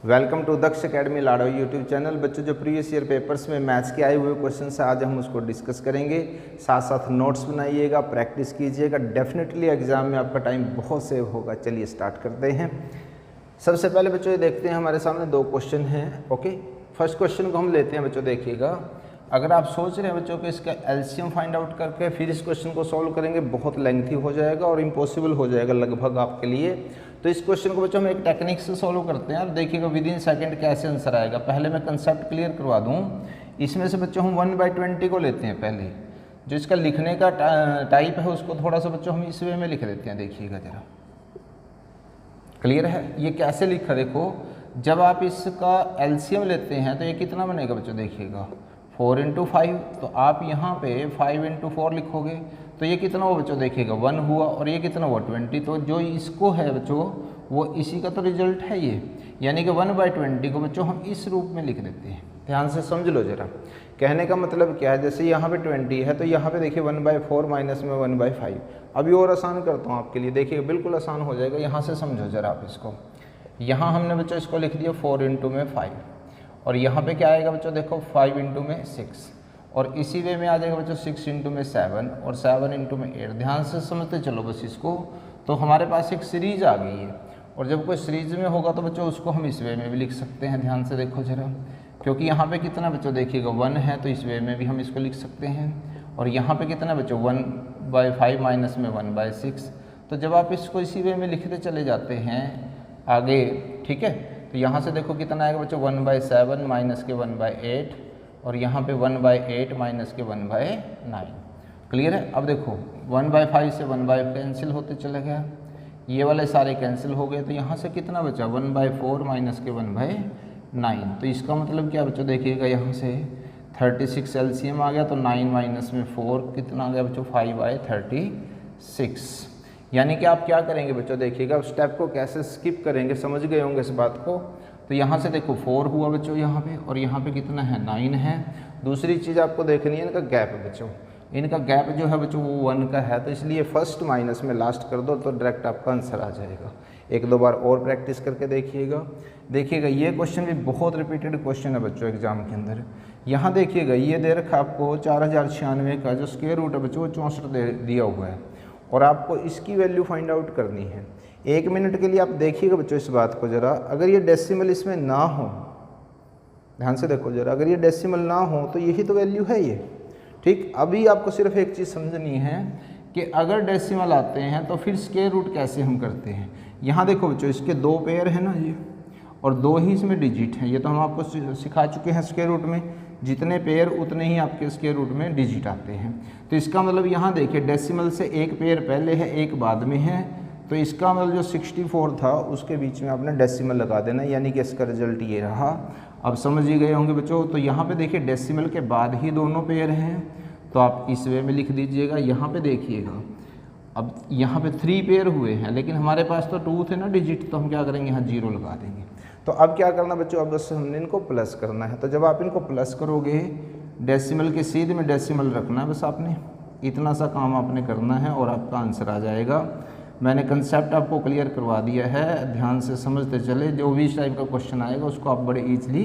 Welcome to Daksh academy Lado YouTube channel. बच्चों, जो previous year papers में मैथ्स के आए हुए क्वेश्चन से आज हम उसको डिस्कस करेंगे। साथ साथ नोट्स बनाइएगा, प्रैक्टिस कीजिएगा। डेफिनेटली एग्जाम में आपका टाइम बहुत सेव होगा। चलिए स्टार्ट करते हैं। सबसे पहले बच्चों ये देखते हैं, हमारे सामने दो क्वेश्चन हैं। ओके, फर्स्ट क्वेश्चन को हम लेते हैं। बच्चों देखिएगा, अगर आप सोच रहे हैं बच्चों कि इसका एलसीएम फाइंड आउट करके फिर इस क्वेश्चन को सॉल्व करेंगे, बहुत लेंथी हो जाएगा और इम्पॉसिबल हो जाएगा लगभग आपके लिए। तो इस क्वेश्चन को बच्चों हम एक टेक्निक से सॉल्व करते हैं। आप देखिएगा विद इन सेकंड कैसे आंसर आएगा। पहले मैं कंसेप्ट क्लियर करवा दूं। इसमें से बच्चों हम 1/20 को लेते हैं। पहले जो इसका लिखने का टाइप है उसको थोड़ा सा बच्चों हम इस वे में लिख देते हैं। देखिएगा जरा, क्लियर है? ये कैसे लिखा देखो, जब आप इसका एलसीएम लेते हैं तो ये कितना बनेगा बच्चों, देखिएगा 4 × 5। तो आप यहाँ पे 5 × 4 लिखोगे तो ये कितना हुआ बच्चों, देखिएगा 1 हुआ। और ये कितना हुआ 20। तो जो इसको है बच्चों वो इसी का तो रिजल्ट है ये, यानी कि 1/20 को बच्चों हम इस रूप में लिख देते हैं। ध्यान से समझ लो जरा, कहने का मतलब क्या है। जैसे यहाँ पे 20 है तो यहाँ पे देखिए 1/4 माइनस में 1/5। अभी और आसान करता हूँ आपके लिए, देखिए बिल्कुल आसान हो जाएगा। यहाँ से समझो जरा आप इसको। यहाँ हमने बच्चों इसको लिख दिया 4 × 5 और यहाँ पे क्या आएगा बच्चों, देखो 5 × 6 और इसी वे में आ जाएगा बच्चों 6 × 7 और 7 × 8। ध्यान से समझते चलो बस इसको। तो हमारे पास एक सीरीज आ गई है और जब कोई सीरीज में होगा तो बच्चों उसको हम इस वे में भी लिख सकते हैं। ध्यान से देखो जरा, क्योंकि यहाँ पे कितना बच्चों देखिएगा 1 है तो इस वे में भी हम इसको लिख सकते हैं। और यहाँ पे कितना बच्चों 1/5 माइनस में 1/6। तो जब आप इसको इसी वे में लिखते चले जाते हैं आगे, ठीक है, तो यहाँ से देखो कितना आएगा बच्चों 1/7 माइनस के 1/8 और यहाँ पे 1/8 माइनस के 1/9। क्लियर है? अब देखो 1/5 से 1/5 कैंसिल होते चले गया, ये वाले सारे कैंसिल हो गए। तो यहाँ से कितना बचा 1/4 माइनस के 1/9। तो इसका मतलब क्या बच्चों, देखिएगा यहाँ से 36 एलसीएम आ गया। तो 9 माइनस में 4 कितना आ गया बच्चों 5/36। यानी कि आप क्या करेंगे बच्चों, देखिएगा स्टेप को कैसे स्किप करेंगे, समझ गए होंगे इस बात को। तो यहाँ से देखो 4 हुआ बच्चों यहाँ पे और यहाँ पे कितना है 9 है। दूसरी चीज़ आपको देखनी है इनका गैप बच्चों। इनका गैप जो है बच्चों वो 1 का है, तो इसलिए फर्स्ट माइनस में लास्ट कर दो तो डायरेक्ट आपका आंसर आ जाएगा। एक दो बार और प्रैक्टिस करके देखिएगा ये क्वेश्चन भी बहुत रिपीटेड क्वेश्चन है बच्चों एग्जाम के अंदर। यहाँ देखिएगा ये दे रखा आपको 4096 का जो स्क्वायर रूट है बच्चों वो 64 दिया हुआ है और आपको इसकी वैल्यू फाइंड आउट करनी है। 1 मिनट के लिए आप देखिएगा बच्चों इस बात को जरा। अगर ये डेसिमल इसमें ना हो, ध्यान से देखो जरा, अगर ये डेसिमल ना हो तो यही तो वैल्यू है ये, ठीक। अभी आपको सिर्फ एक चीज़ समझनी है कि अगर डेसिमल आते हैं तो फिर स्क्वायर रूट कैसे हम करते हैं। यहाँ देखो बच्चों इसके 2 पेयर हैं ना ये, और 2 ही इसमें डिजिट हैं। ये तो हम आपको सिखा चुके हैं स्क्वायर रूट में, जितने पेयर उतने ही आपके स्क्वायर रूट में डिजिट आते हैं। तो इसका मतलब यहाँ देखिए डेसिमल से एक पेयर पहले है एक बाद में है, तो इसका मतलब जो 64 था उसके बीच में आपने डेसिमल लगा देना, यानी कि इसका रिजल्ट ये रहा। अब समझ ही गए होंगे बच्चों। तो यहाँ पे देखिए डेसिमल के बाद ही दोनों पेयर हैं तो आप इस वे में लिख दीजिएगा। यहाँ पे देखिएगा अब यहाँ पे 3 पेयर हुए हैं लेकिन हमारे पास तो 2 थे ना डिजिट, तो हम क्या करेंगे यहाँ 0 लगा देंगे। तो अब क्या करना बच्चों, अब बस हमने इनको प्लस करना है। तो जब आप इनको प्लस करोगे डेसिमल के सीधे में डेसिमल रखना है, बस आपने इतना सा काम आपने करना है और आपका आंसर आ जाएगा। मैंने कंसेप्ट आपको क्लियर करवा दिया है, ध्यान से समझते चले। जो भी इस टाइप का क्वेश्चन आएगा उसको आप बड़े ईजिली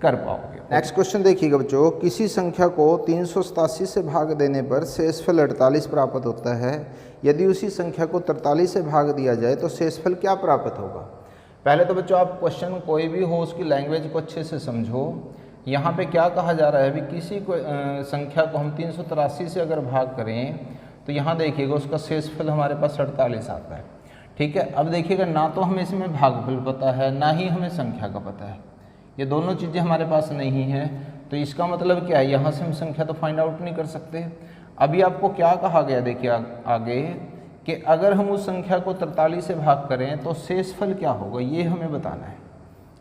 कर पाओगे। नेक्स्ट क्वेश्चन देखिएगा बच्चों, किसी संख्या को 387 से भाग देने पर शेषफल 48 प्राप्त होता है। यदि उसी संख्या को 43 से भाग दिया जाए तो शेषफल क्या प्राप्त होगा। पहले तो बच्चों आप क्वेश्चन कोई भी हो उसकी लैंग्वेज को अच्छे से समझो। यहाँ पे क्या कहा जा रहा है, अभी किसी को संख्या को हम 383 से अगर भाग करें तो यहाँ देखिएगा उसका शेषफल हमारे पास 48 आता है, ठीक है। अब देखिएगा ना तो हमें इसमें भागफल पता है ना ही हमें संख्या का पता है, ये दोनों चीज़ें हमारे पास नहीं है। तो इसका मतलब क्या है, यहाँ से हम संख्या तो फाइंड आउट नहीं कर सकते। अभी आपको क्या कहा गया देखिए आगे कि अगर हम उस संख्या को 43 से भाग करें तो शेषफल क्या होगा, ये हमें बताना है,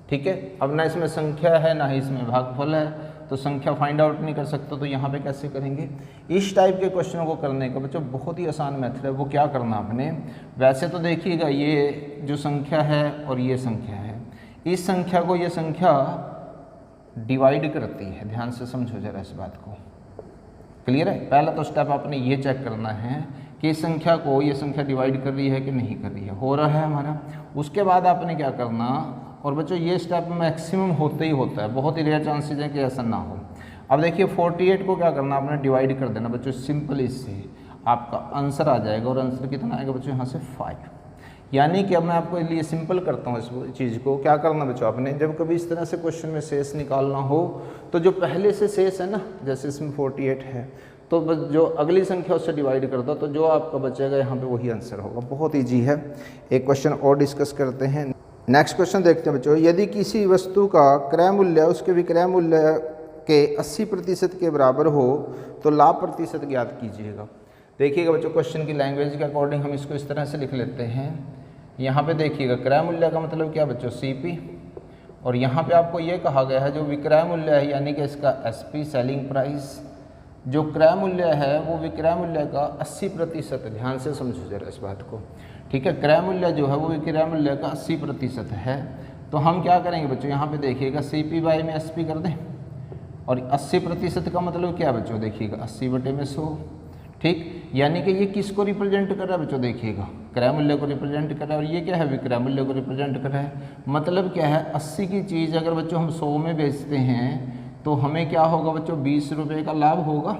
ठीक है। अब ना इसमें संख्या है ना ही इसमें भागफल है, तो संख्या फाइंड आउट नहीं कर सकते। तो यहाँ पे कैसे करेंगे। इस टाइप के क्वेश्चनों को करने का बच्चों बहुत ही आसान मेथड है। वो क्या करना आपने, वैसे तो देखिएगा ये जो संख्या है और ये संख्या है, इस संख्या को ये संख्या डिवाइड करती है। ध्यान से समझो जरा इस बात को, क्लियर है। पहला तो स्टेप आपने ये चेक करना है कि इस संख्या को ये संख्या डिवाइड कर रही है कि नहीं कर रही है, हो रहा है हमारा। उसके बाद आपने क्या करना, और बच्चों ये स्टेप मैक्सिमम होते ही होता है, बहुत ही रेयर चांसेस हैं कि ऐसा ना हो। अब देखिए 48 को क्या करना, आपने डिवाइड कर देना बच्चों सिंपल, इससे आपका आंसर आ जाएगा। और आंसर कितना आएगा बच्चों यहाँ से 5। यानी कि अब मैं आपको लिए सिंपल करता हूँ इस चीज़ को। क्या करना बच्चों, आपने जब कभी इस तरह से क्वेश्चन में शेष निकालना हो तो जो पहले से शेष है ना, जैसे इसमें 48 है तो बस जो अगली संख्या उससे डिवाइड कर दो, तो जो आपका बचेगा यहाँ पे वही आंसर होगा। बहुत ईजी है। एक क्वेश्चन और डिस्कस करते हैं। नेक्स्ट क्वेश्चन देखते हैं बच्चों। यदि किसी वस्तु का क्रय मूल्य उसके विक्रय मूल्य के 80% के बराबर हो तो लाभ प्रतिशत ज्ञात कीजिएगा। देखिएगा बच्चों, क्वेश्चन की लैंग्वेज के अकॉर्डिंग हम इसको इस तरह से लिख लेते हैं। यहाँ पे देखिएगा क्रय मूल्य का मतलब क्या बच्चों, CP, और यहाँ पे आपको ये कहा गया है जो विक्रय मूल्य है यानी कि इसका SP सेलिंग प्राइस, जो क्रय मूल्य है वो विक्रय मूल्य का 80%। ध्यान से समझो जरा इस बात को, ठीक है। क्रय मूल्य जो है वो विक्रय मूल्य का 80% है। तो हम क्या करेंगे बच्चों, यहाँ पे देखिएगा CP बाई में SP कर दें, और 80% का मतलब क्या बच्चों, देखिएगा 80/100, ठीक। यानी कि ये किसको रिप्रेजेंट कर रहा है बच्चों, देखिएगा क्रय मूल्य को रिप्रेजेंट कर रहा है, और ये क्या है, विक्रय मूल्य को रिप्रेजेंट कर रहा है। मतलब क्या है, 80 की चीज़ अगर बच्चों हम 100 में बेचते हैं तो हमें क्या होगा बच्चों, 20 रुपये का लाभ होगा।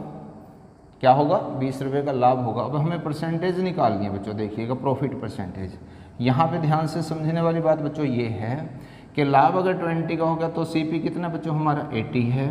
क्या होगा, 20 रुपये का लाभ होगा। अब हमें परसेंटेज निकालनी है बच्चों, देखिएगा प्रॉफिट परसेंटेज। यहाँ पे ध्यान से समझने वाली बात बच्चों ये है कि लाभ अगर 20 का होगा तो CP कितना बच्चों हमारा 80 है,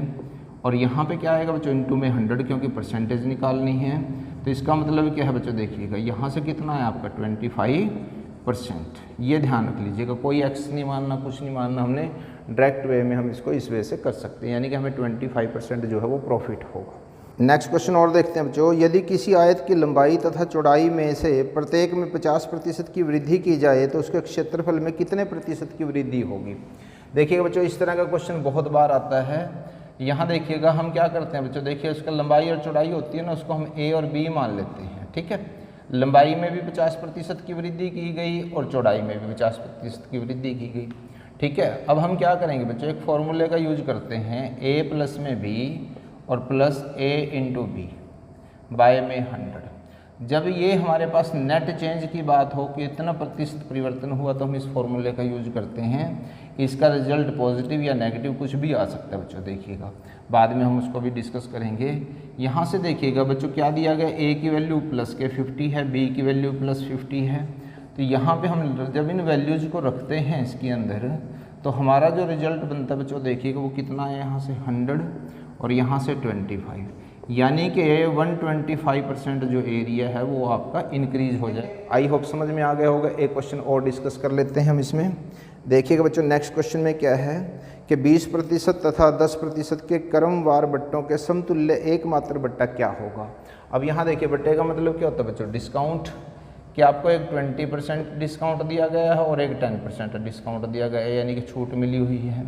और यहाँ पे क्या आएगा बच्चों, इनटू में 100, क्योंकि परसेंटेज निकालनी है। तो इसका मतलब क्या है बच्चों, देखिएगा यहाँ से कितना है आपका 25%। ये ध्यान रख लीजिएगा, कोई एक्स नहीं मानना, कुछ नहीं मानना, हमने डायरेक्ट वे में हम इसको इस वे से कर सकते हैं, यानी कि हमें 25% जो है वो प्रॉफिट होगा। नेक्स्ट क्वेश्चन और देखते हैं बच्चों। यदि किसी आयत की लंबाई तथा चौड़ाई में से प्रत्येक में 50% की वृद्धि की जाए तो उसके क्षेत्रफल में कितने प्रतिशत की वृद्धि होगी। देखिएगा बच्चों, इस तरह का क्वेश्चन बहुत बार आता है। यहाँ देखिएगा हम क्या करते हैं बच्चों, देखिए उसका लंबाई और चौड़ाई होती है ना, उसको हम A और B मान लेते हैं, ठीक है। लंबाई में भी 50% की वृद्धि की गई और चौड़ाई में भी 50% की वृद्धि की गई, ठीक है। अब हम क्या करेंगे बच्चों, एक फॉर्मूले का यूज करते हैं, A प्लस में B और plus A into B by में 100। जब ये हमारे पास नेट चेंज की बात हो कि इतना प्रतिशत परिवर्तन हुआ तो हम इस फॉर्मूले का यूज करते हैं। इसका रिजल्ट पॉजिटिव या नेगेटिव कुछ भी आ सकता है बच्चों, देखिएगा बाद में हम उसको भी डिस्कस करेंगे। यहाँ से देखिएगा बच्चों क्या दिया गया, A की वैल्यू प्लस के 50 है, B की वैल्यू प्लस 50 है। तो यहाँ पे हम जब इन वैल्यूज़ को रखते हैं इसके अंदर तो हमारा जो रिजल्ट बनता है बच्चों, देखिएगा वो कितना है, यहाँ से 100 और यहाँ से 25, यानी कि 125% जो एरिया है वो आपका इंक्रीज हो जाए। आई होप समझ में आ गया होगा। एक क्वेश्चन और डिस्कस कर लेते हैं हम इसमें। देखिएगा बच्चों, नेक्स्ट क्वेश्चन में क्या है कि 20% तथा 10% के क्रमवार बट्टों के समतुल्य एकमात्र बट्टा क्या होगा। अब यहाँ देखिए, बट्टे का मतलब क्या होता है बच्चों, डिस्काउंट, कि आपको एक 20% डिस्काउंट दिया गया है और एक 10% डिस्काउंट दिया गया है, यानी कि छूट मिली हुई है।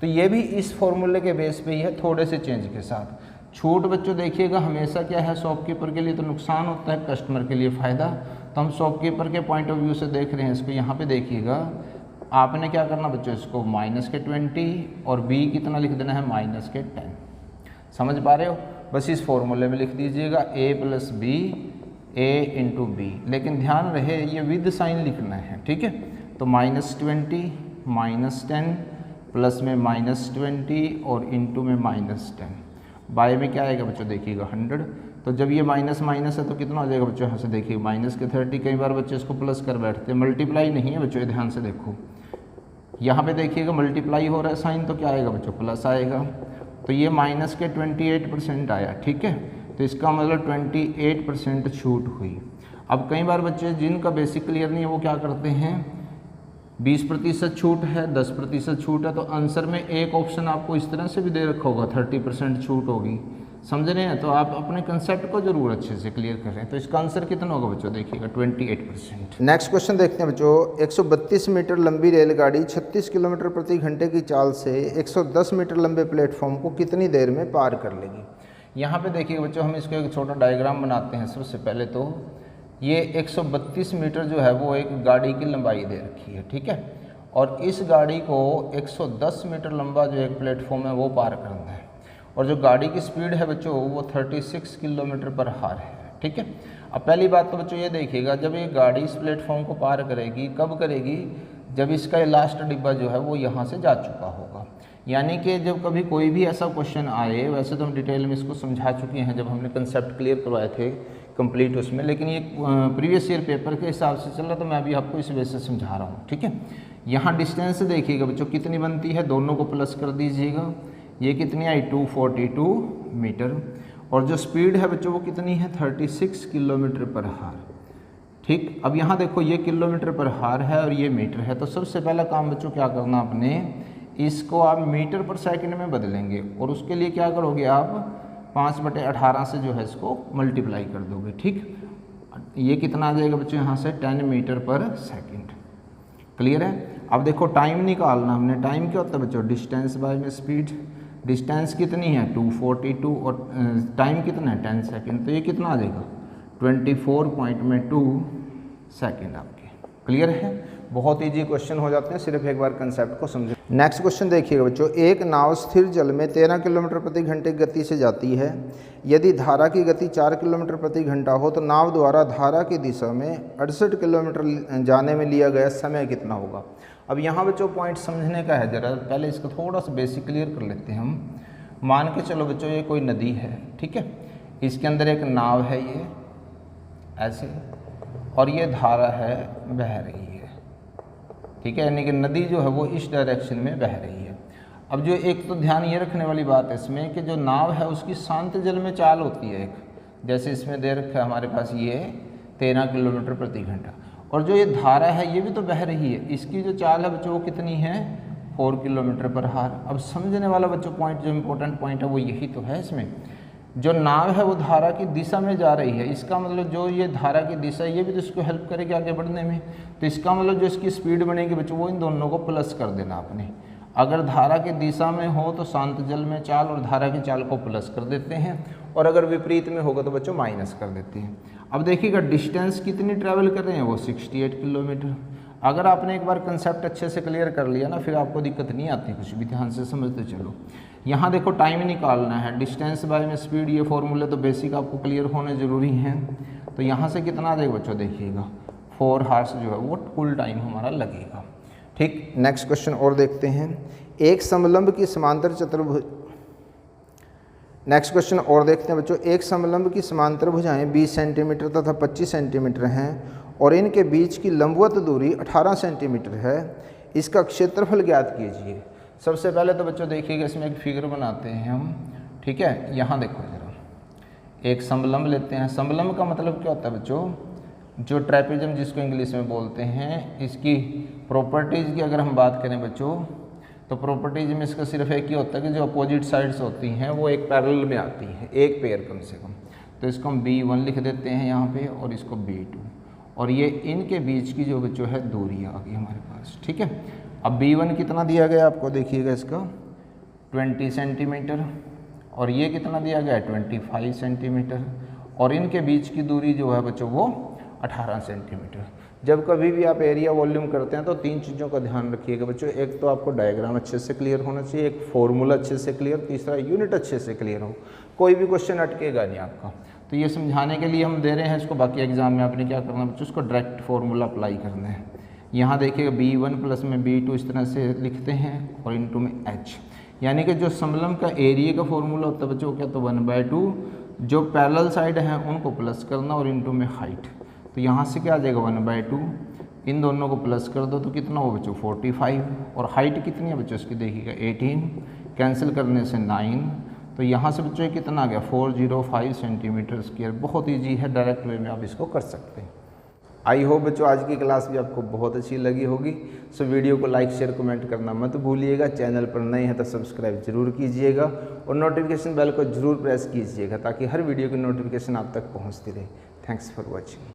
तो ये भी इस फॉर्मूले के बेस पे ही है, थोड़े से चेंज के साथ। छूट बच्चों देखिएगा हमेशा क्या है, शॉपकीपर के लिए तो नुकसान होता है, कस्टमर के लिए फ़ायदा। तो हम शॉपकीपर के पॉइंट ऑफ व्यू से देख रहे हैं इसको। यहाँ पे देखिएगा आपने क्या करना बच्चों, इसको -20 और B कितना लिख देना है, -10। समझ पा रहे हो, बस इस फॉर्मूले में लिख दीजिएगा A plus B A into B, लेकिन ध्यान रहे ये विद साइन लिखना है, ठीक है। तो -20 -10 प्लस में -20 और इंटू में -10, बाय में क्या आएगा बच्चों, देखिएगा 100। तो जब ये माइनस माइनस है तो कितना हो जाएगा बच्चों, यहाँ से देखिए -30। कई बार बच्चे इसको प्लस कर बैठते हैं, मल्टीप्लाई नहीं है बच्चों, ध्यान से देखो। यहाँ पे देखिएगा मल्टीप्लाई हो रहा है साइन, तो क्या आएगा बच्चों, प्लस आएगा। तो ये -28% आया, ठीक है। तो इसका मतलब 28% छूट हुई। अब कई बार बच्चे जिनका बेसिक क्लियर नहीं है वो क्या करते हैं, 20% छूट है, 10% छूट है, तो आंसर में एक ऑप्शन आपको इस तरह से भी दे रखा होगा 30% छूट होगी, समझ रहे हैं। तो आप अपने कंसेप्ट को जरूर अच्छे से क्लियर करें। तो इसका आंसर कितना होगा बच्चों, देखिएगा 28%। नेक्स्ट क्वेश्चन देखते हैं बच्चों। 132 मीटर लंबी रेलगाड़ी 36 किलोमीटर प्रति घंटे की चाल से 110 मीटर लंबे प्लेटफॉर्म को कितनी देर में पार कर लेगी। यहाँ पे देखिए बच्चों, हम इसको एक छोटा डायग्राम बनाते हैं। सबसे पहले तो ये 132 मीटर जो है वो एक गाड़ी की लंबाई दे रखी है, ठीक है। और इस गाड़ी को 110 मीटर लंबा जो एक प्लेटफॉर्म है वो पार करना है, और जो गाड़ी की स्पीड है बच्चों वो 36 किलोमीटर पर हार है, ठीक है। अब पहली बात तो बच्चों ये देखिएगा, जब ये गाड़ी इस प्लेटफॉर्म को पार करेगी, कब करेगी, जब इसका लास्ट डिब्बा जो है वो यहाँ से जा चुका होगा। यानी कि जब कभी कोई भी ऐसा क्वेश्चन आए, वैसे तो हम डिटेल में इसको समझा चुके हैं जब हमने कंसेप्ट क्लियर करवाए थे कंप्लीट उसमें, लेकिन ये प्रीवियस ईयर पेपर के हिसाब से चल रहा, तो मैं अभी आपको इस वजह से समझा रहा हूँ। ठीक है, यहाँ डिस्टेंस देखिएगा बच्चों कितनी बनती है, दोनों को प्लस कर दीजिएगा। ये कितनी आई 242 मीटर, और जो स्पीड है बच्चों वो कितनी है 36 किलोमीटर पर हार। ठीक, अब यहाँ देखो ये किलोमीटर पर हार है और ये मीटर है, तो सबसे पहला काम बच्चों क्या करना आपने, इसको आप मीटर पर सेकंड में बदलेंगे और उसके लिए क्या करोगे आप 5/18 से जो है इसको मल्टीप्लाई कर दोगे। ठीक, ये कितना आ जाएगा बच्चों यहाँ से 10 मीटर पर सेकंड। क्लियर है। अब देखो टाइम निकालना हमने, टाइम क्या होता है बच्चों, डिस्टेंस बाय में स्पीड। डिस्टेंस कितनी है 242 और टाइम कितना है 10 सेकंड, तो ये कितना आ जाएगा 24.2 सेकंड आपके। क्लियर है, बहुत इजी क्वेश्चन हो जाते हैं, सिर्फ एक बार कंसेप्ट को समझे। नेक्स्ट क्वेश्चन देखिएगा बच्चों, एक नाव स्थिर जल में 13 किलोमीटर प्रति घंटे की गति से जाती है। यदि धारा की गति 4 किलोमीटर प्रति घंटा हो तो नाव द्वारा धारा की दिशा में 68 किलोमीटर जाने में लिया गया समय कितना होगा। अब यहाँ बच्चों पॉइंट समझने का है, जरा पहले इसका थोड़ा सा बेसिक क्लियर कर लेते हैं हम। मान के चलो बच्चों ये कोई नदी है, ठीक है, इसके अंदर एक नाव है ये ऐसे, और ये धारा है बह रही है, ठीक है, यानी कि नदी जो है वो इस डायरेक्शन में बह रही है। अब जो एक तो ध्यान ये रखने वाली बात है इसमें कि जो नाव है उसकी शांत जल में चाल होती है एक, जैसे इसमें दे रखा है हमारे पास ये 13 किलोमीटर प्रति घंटा, और जो ये धारा है ये भी तो बह रही है, इसकी जो चाल है बच्चों वो कितनी है 4 किलोमीटर पर हार। अब समझने वाला बच्चों पॉइंट जो इम्पोर्टेंट पॉइंट है वो यही तो है, इसमें जो नाव है वो धारा की दिशा में जा रही है, इसका मतलब जो ये धारा की दिशा ये भी तो इसको हेल्प करेगी आगे बढ़ने में, तो इसका मतलब जो इसकी स्पीड बनेगी बच्चों वो इन दोनों को प्लस कर देना आपने। अगर धारा की दिशा में हो तो शांत जल में चाल और धारा की चाल को प्लस कर देते हैं, और अगर विपरीत में होगा तो बच्चों माइनस कर देते हैं। अब देखिएगा डिस्टेंस कितनी ट्रैवल कर रहे हैं वो 68 किलोमीटर। अगर आपने एक बार कंसेप्ट अच्छे से क्लियर कर लिया ना, फिर आपको दिक्कत नहीं आती, कुछ भी ध्यान से समझते चलो। यहाँ देखो टाइम निकालना है, डिस्टेंस बाय में स्पीड, ये फॉर्मूले तो बेसिक आपको क्लियर होने ज़रूरी हैं। तो यहाँ से कितना आ जाएगा बच्चों, देखिएगा 4 हार्स जो है वो कुल टाइम हमारा लगेगा। ठीक, नेक्स्ट क्वेश्चन और देखते हैं। एक समलंब की समांतर चतुर्भुज, नेक्स्ट क्वेश्चन और देखते हैं बच्चों। एक समलंब की समांतर भुजाएं 20 सेंटीमीटर तथा 25 सेंटीमीटर हैं और इनके बीच की लंबवत दूरी 18 सेंटीमीटर है। इसका क्षेत्रफल ज्ञात कीजिए। सबसे पहले तो बच्चों देखिएगा इसमें एक फिगर बनाते हैं हम, ठीक है। यहाँ देखो जरा, एक समलंब लेते हैं। समलंब का मतलब क्या होता है बच्चों, जो ट्रेपेजियम जिसको इंग्लिश में बोलते हैं, इसकी प्रॉपर्टीज़ की अगर हम बात करें बच्चों, तो प्रॉपर्टीज में इसका सिर्फ एक ही होता है कि जो अपोजिट साइड्स होती हैं वो एक पैरेलल में आती है, एक पेयर कम से कम। तो इसको हम B1 लिख देते हैं यहाँ पे, और इसको B2, और ये इनके बीच की जो बच्चों है दूरी आ गई हमारे पास, ठीक है। अब B1 कितना दिया गया आपको, देखिएगा इसका 20 सेंटीमीटर, और ये कितना दिया गया है 25 सेंटीमीटर, और इनके बीच की दूरी जो है बच्चों वो 18 सेंटीमीटर। जब कभी भी आप एरिया वॉल्यूम करते हैं तो 3 चीज़ों का ध्यान रखिएगा बच्चों। एक तो आपको डायग्राम अच्छे से क्लियर होना चाहिए, एक फॉर्मूला अच्छे से क्लियर, तीसरा यूनिट अच्छे से क्लियर हो, कोई भी क्वेश्चन अटकेगा नहीं आपका। तो ये समझाने के लिए हम दे रहे हैं इसको, बाकी एग्जाम में आपने क्या करना है बच्चों, उसको डायरेक्ट फॉर्मूला अप्लाई करना है। यहाँ देखिएगा B1 प्लस में B2 इस तरह से लिखते हैं, और इनटू में H, यानी कि जो समलंब का एरिया का फॉर्मूला होता है बच्चों क्या, तो 1/2, जो पैरेलल साइड हैं उनको प्लस करना, और इनटू में हाइट। तो यहाँ से क्या आ जाएगा 1/2, इन दोनों को प्लस कर दो तो कितना हो बच्चों 45, और हाइट कितनी है बच्चों इसकी देखिएगा 18, कैंसिल करने से 9, तो यहाँ से बच्चों कितना आ गया 405 सेंटीमीटर स्क्वायर। बहुत ईजी है, डायरेक्ट वे में आप इसको कर सकते हैं। आई होप बच्चों आज की क्लास भी आपको बहुत अच्छी लगी होगी। सो वीडियो को लाइक शेयर कमेंट करना मत भूलिएगा। चैनल पर नए हैं तो सब्सक्राइब जरूर कीजिएगा, और नोटिफिकेशन बेल को जरूर प्रेस कीजिएगा ताकि हर वीडियो की नोटिफिकेशन आप तक पहुँचती रहे। Thanks for watching.